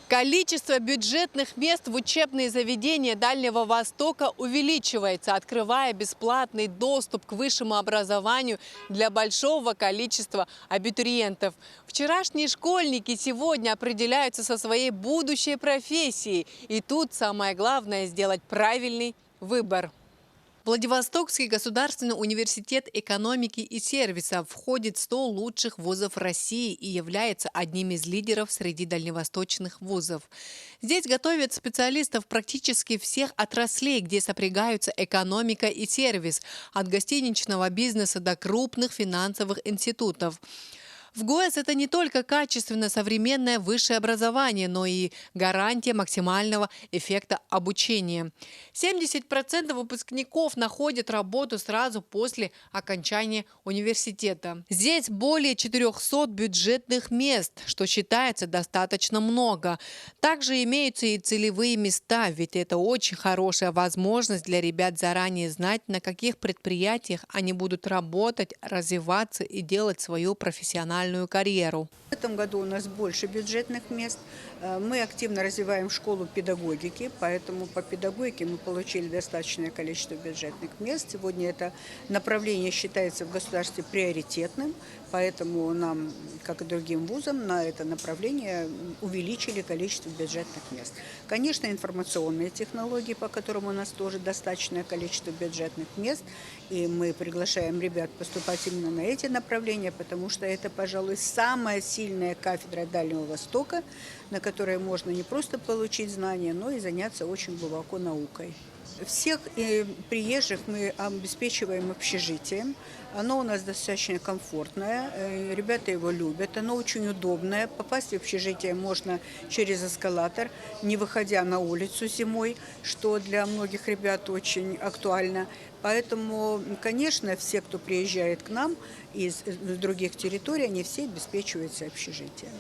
Количество бюджетных мест в учебные заведения Дальнего Востока увеличивается, открывая бесплатный доступ к высшему образованию для большого количества абитуриентов. Вчерашние школьники сегодня определяются со своей будущей профессией. И тут самое главное – сделать правильный выбор. Владивостокский государственный университет экономики и сервиса входит в 100 лучших вузов России и является одним из лидеров среди дальневосточных вузов. Здесь готовят специалистов практически всех отраслей, где сопрягаются экономика и сервис, от гостиничного бизнеса до крупных финансовых институтов. В ГУЭС это не только качественное современное высшее образование, но и гарантия максимального эффекта обучения. 70% выпускников находят работу сразу после окончания университета. Здесь более 400 бюджетных мест, что считается достаточно много. Также имеются и целевые места, ведь это очень хорошая возможность для ребят заранее знать, на каких предприятиях они будут работать, развиваться и делать свою профессиональную карьеру. В этом году у нас больше бюджетных мест. Мы активно развиваем школу педагогики, поэтому по педагогике мы получили достаточное количество бюджетных мест. Сегодня это направление считается в государстве приоритетным, поэтому нам, как и другим вузам, на это направление увеличили количество бюджетных мест. Конечно, информационные технологии, по которым у нас тоже достаточное количество бюджетных мест, и мы приглашаем ребят поступать именно на эти направления, потому что это, пожалуй, самая сильная кафедра Дальнего Востока, на которой можно не просто получить знания, но и заняться очень глубоко наукой. Всех приезжих мы обеспечиваем общежитием. Оно у нас достаточно комфортное, ребята его любят, оно очень удобное. Попасть в общежитие можно через эскалатор, не выходя на улицу зимой, что для многих ребят очень актуально. Поэтому, конечно, все, кто приезжает к нам из других территорий, они все обеспечиваются общежитием.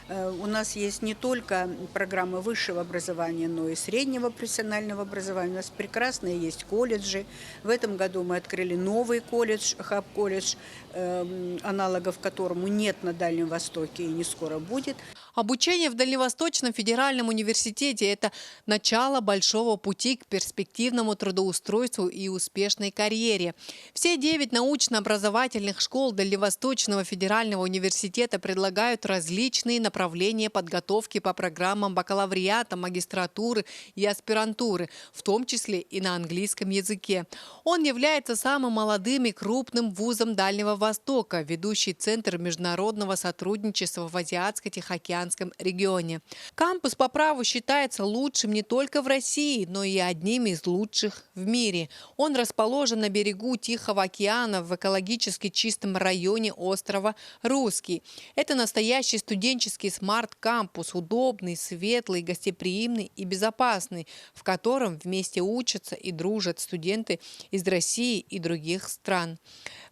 У нас есть не только программы высшего образования, но и среднего профессионального образования. У нас прекрасные есть колледжи. В этом году мы открыли новый колледж, хаб-колледж, аналогов которому нет на Дальнем Востоке и не скоро будет. Обучение в Дальневосточном федеральном университете – это начало большого пути к перспективному трудоустройству и успешной карьере. Все 9 научно-образовательных школ Дальневосточного федерального университета предлагают различные направления подготовки по программам бакалавриата, магистратуры и аспирантуры, в том числе и на английском языке. Он является самым молодым и крупным вузом Дальнего Востока, ведущий центр международного сотрудничества в Азиатско-Тихоокеанском регионе. Кампус по праву считается лучшим не только в России, но и одним из лучших в мире. Он расположен на берегу Тихого океана в экологически чистом районе острова Русский. Это настоящий студенческий смарт-кампус, удобный, светлый, гостеприимный и безопасный, в котором вместе учатся и дружат студенты из России и других стран.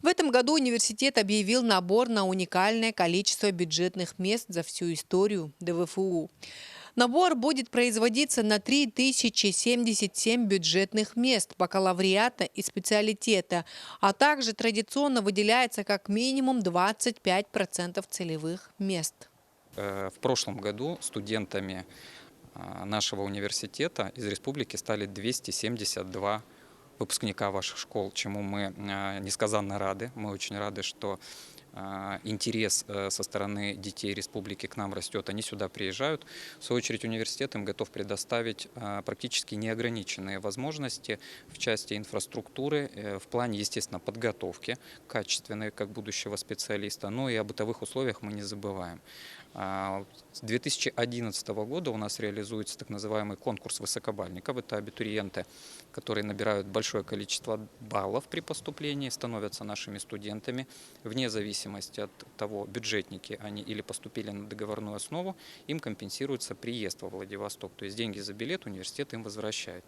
В этом году университет объявил набор на уникальное количество бюджетных мест за всю историю ДВФУ. Набор будет производиться на 3077 бюджетных мест бакалавриата и специалитета, а также традиционно выделяется как минимум 25% целевых мест. В прошлом году студентами нашего университета из республики стали 272 выпускника ваших школ, чему мы несказанно рады. Мы очень рады, что интерес со стороны детей республики к нам растет, они сюда приезжают. В свою очередь университет им готов предоставить практически неограниченные возможности в части инфраструктуры, в плане, естественно, подготовки качественной как будущего специалиста, но и о бытовых условиях мы не забываем. С 2011 года у нас реализуется так называемый конкурс высокобальников. Это абитуриенты, которые набирают большое количество баллов при поступлении, становятся нашими студентами. Вне зависимости от того, бюджетники они или поступили на договорную основу, им компенсируется приезд во Владивосток. То есть деньги за билет университет им возвращает.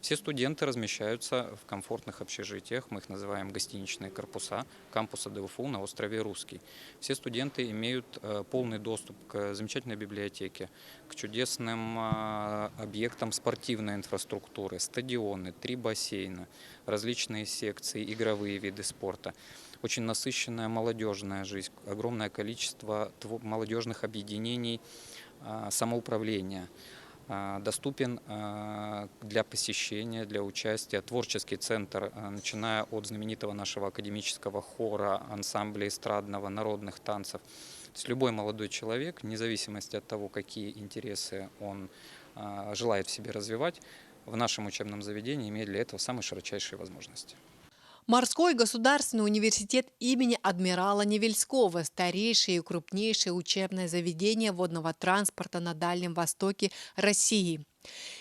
Все студенты размещаются в комфортных общежитиях, мы их называем гостиничные корпуса кампуса ДВФУ на острове Русский. Все студенты имеют полный доступ к замечательной библиотеке, к чудесным объектам спортивной инфраструктуры, стадионы, 3 бассейна, различные секции, игровые виды спорта. Очень насыщенная молодежная жизнь, огромное количество молодежных объединений, самоуправления. Доступен для посещения, для участия творческий центр, начиная от знаменитого нашего академического хора, ансамбля эстрадного, народных танцев. То есть любой молодой человек, вне зависимости от того, какие интересы он желает в себе развивать, в нашем учебном заведении имеет для этого самые широчайшие возможности. Морской государственный университет имени адмирала Невельского – старейшее и крупнейшее учебное заведение водного транспорта на Дальнем Востоке России.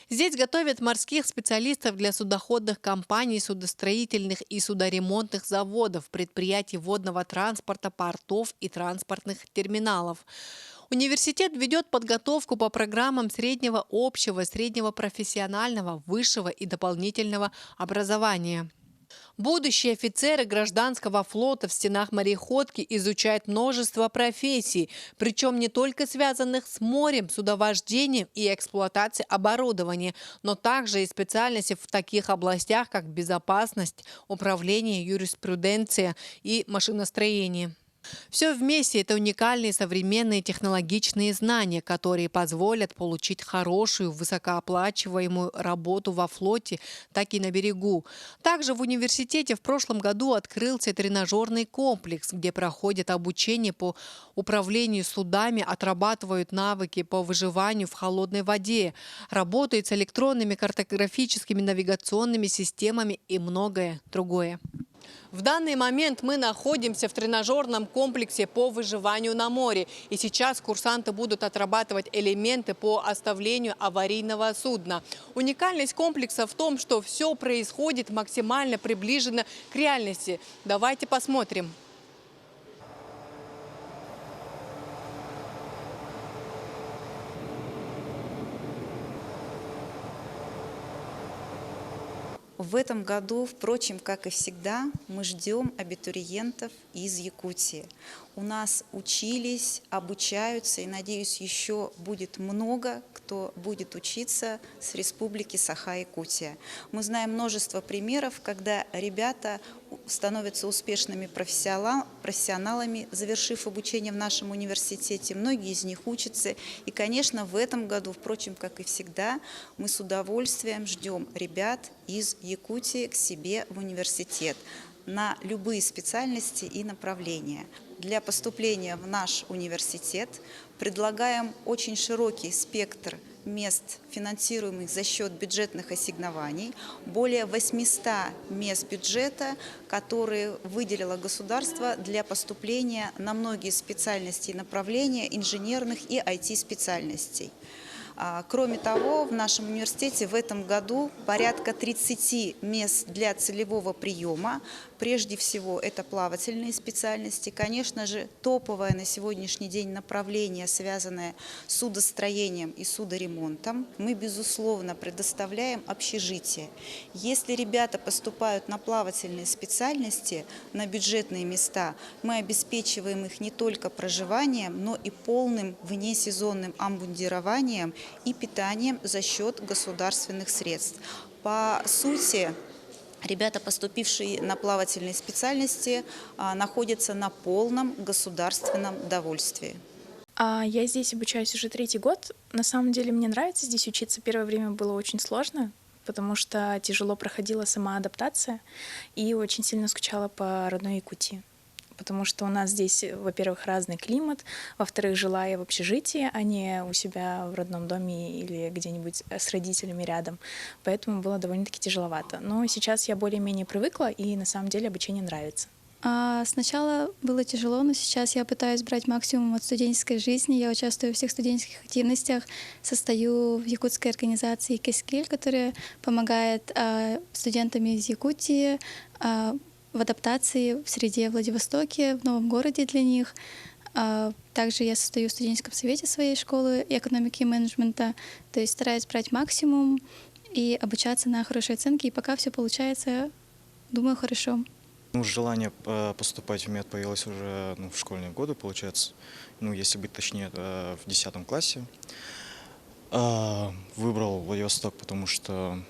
Здесь готовят морских специалистов для судоходных компаний, судостроительных и судоремонтных заводов, предприятий водного транспорта, портов и транспортных терминалов. Университет ведет подготовку по программам среднего общего, среднего профессионального, высшего и дополнительного образования. Будущие офицеры гражданского флота в стенах мореходки изучают множество профессий, причем не только связанных с морем, судовождением и эксплуатацией оборудования, но также и специальности в таких областях, как безопасность, управление, юриспруденция и машиностроение. Все вместе – это уникальные современные технологичные знания, которые позволят получить хорошую, высокооплачиваемую работу во флоте, так и на берегу. Также в университете в прошлом году открылся тренажерный комплекс, где проходят обучение по управлению судами, отрабатывают навыки по выживанию в холодной воде, работают с электронными картографическими навигационными системами и многое другое. В данный момент мы находимся в тренажерном комплексе по выживанию на море. И сейчас курсанты будут отрабатывать элементы по оставлению аварийного судна. Уникальность комплекса в том, что все происходит максимально приближенно к реальности. Давайте посмотрим. В этом году, впрочем, как и всегда, мы ждем абитуриентов из Якутии. У нас учились, обучаются, и, надеюсь, еще будет много, кто будет учиться с Республики Саха-Якутия. Мы знаем множество примеров, когда ребята становятся успешными профессионалами, завершив обучение в нашем университете. Многие из них учатся. И, конечно, в этом году, впрочем, как и всегда, мы с удовольствием ждем ребят из Якутии к себе в университет на любые специальности и направления. Для поступления в наш университет предлагаем очень широкий спектр мест, финансируемых за счет бюджетных ассигнований, более 800 мест бюджета, которые выделило государство для поступления на многие специальности и направления инженерных и IT-специальностей. Кроме того, в нашем университете в этом году порядка 30 мест для целевого приема. Прежде всего, это плавательные специальности. Конечно же, топовое на сегодняшний день направление, связанное с судостроением и судоремонтом. Мы, безусловно, предоставляем общежитие. Если ребята поступают на плавательные специальности, на бюджетные места, мы обеспечиваем их не только проживанием, но и полным внесезонным обмундированием и питанием за счет государственных средств. По сути, ребята, поступившие на плавательные специальности, находятся на полном государственном довольствии. Я здесь обучаюсь уже 3-й год. На самом деле мне нравится здесь учиться. Первое время было очень сложно, потому что тяжело проходила сама адаптация и очень сильно скучала по родной Якутии. Потому что у нас здесь, во-первых, разный климат, во-вторых, жила я в общежитии, а не у себя в родном доме или где-нибудь с родителями рядом. Поэтому было довольно-таки тяжеловато. Но сейчас я более-менее привыкла, и на самом деле обучение нравится. Сначала было тяжело, но сейчас я пытаюсь брать максимум от студенческой жизни. Я участвую во всех студенческих активностях, состою в якутской организации «Кескиль», которая помогает студентам из Якутии в адаптации в среде Владивостоке, в новом городе для них. Также я состою в студенческом совете своей школы экономики и менеджмента, то есть стараюсь брать максимум и обучаться на хорошие оценки, и пока все получается, думаю, хорошо. Желание поступать в мед появилось уже в школьные годы, получается, если быть точнее, в 10 классе. Выбрал Владивосток, потому что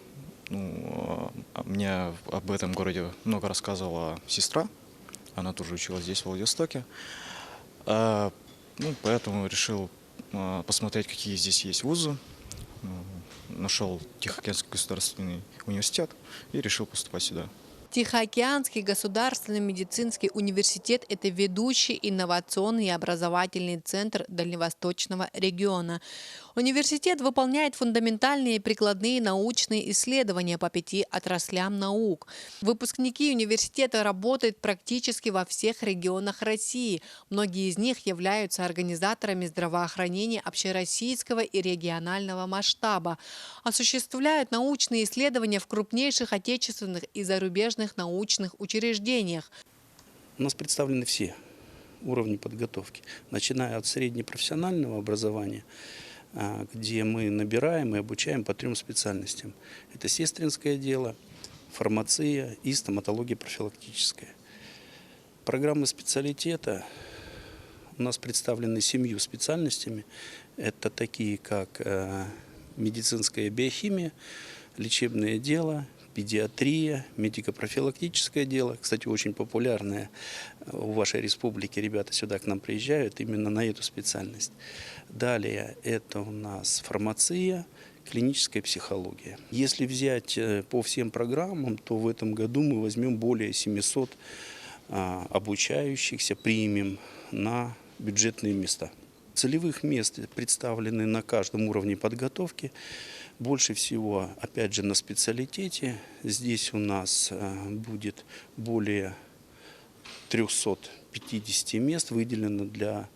мне об этом городе много рассказывала сестра, она тоже училась здесь, в Владивостоке. Поэтому решил посмотреть, какие здесь есть вузы. Нашел Тихоокеанский государственный университет и решил поступать сюда. Тихоокеанский государственный медицинский университет – это ведущий инновационный и образовательный центр Дальневосточного региона. Университет выполняет фундаментальные и прикладные научные исследования по 5 отраслям наук. Выпускники университета работают практически во всех регионах России. Многие из них являются организаторами здравоохранения общероссийского и регионального масштаба. Осуществляют научные исследования в крупнейших отечественных и зарубежных научных учреждениях. У нас представлены все уровни подготовки, начиная от среднепрофессионального образования, где мы набираем и обучаем по 3 специальностям. Это сестринское дело, фармация и стоматология профилактическая. Программы специалитета у нас представлены 7 специальностями. Это такие, как медицинская биохимия, лечебное дело, педиатрия, медико-профилактическое дело. Кстати, очень популярное в вашей республике. Ребята сюда к нам приезжают именно на эту специальность. Далее это у нас фармация, клиническая психология. Если взять по всем программам, то в этом году мы возьмем более 700 обучающихся, примем на бюджетные места. Целевых мест представлены на каждом уровне подготовки. Больше всего, опять же, на специалитете. Здесь у нас будет более 350 мест выделено для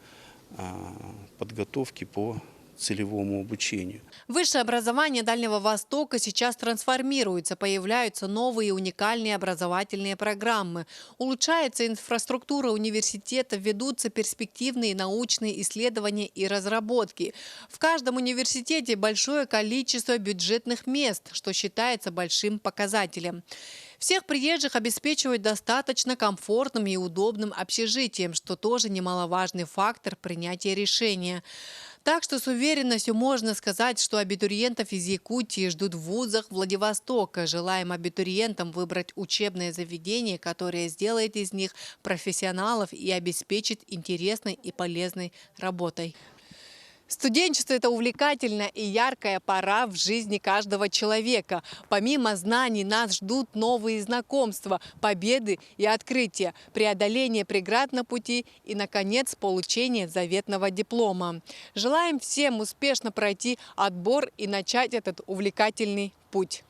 подготовки по целевому обучению. Высшее образование Дальнего Востока сейчас трансформируется, появляются новые уникальные образовательные программы, улучшается инфраструктура университета, ведутся перспективные научные исследования и разработки. В каждом университете большое количество бюджетных мест, что считается большим показателем. Всех приезжих обеспечивают достаточно комфортным и удобным общежитием, что тоже немаловажный фактор принятия решения. Так что с уверенностью можно сказать, что абитуриентов из Якутии ждут в вузах Владивостока. Желаем абитуриентам выбрать учебное заведение, которое сделает из них профессионалов и обеспечит интересной и полезной работой. Студенчество – это увлекательная и яркая пора в жизни каждого человека. Помимо знаний нас ждут новые знакомства, победы и открытия, преодоление преград на пути и, наконец, получение заветного диплома. Желаем всем успешно пройти отбор и начать этот увлекательный путь.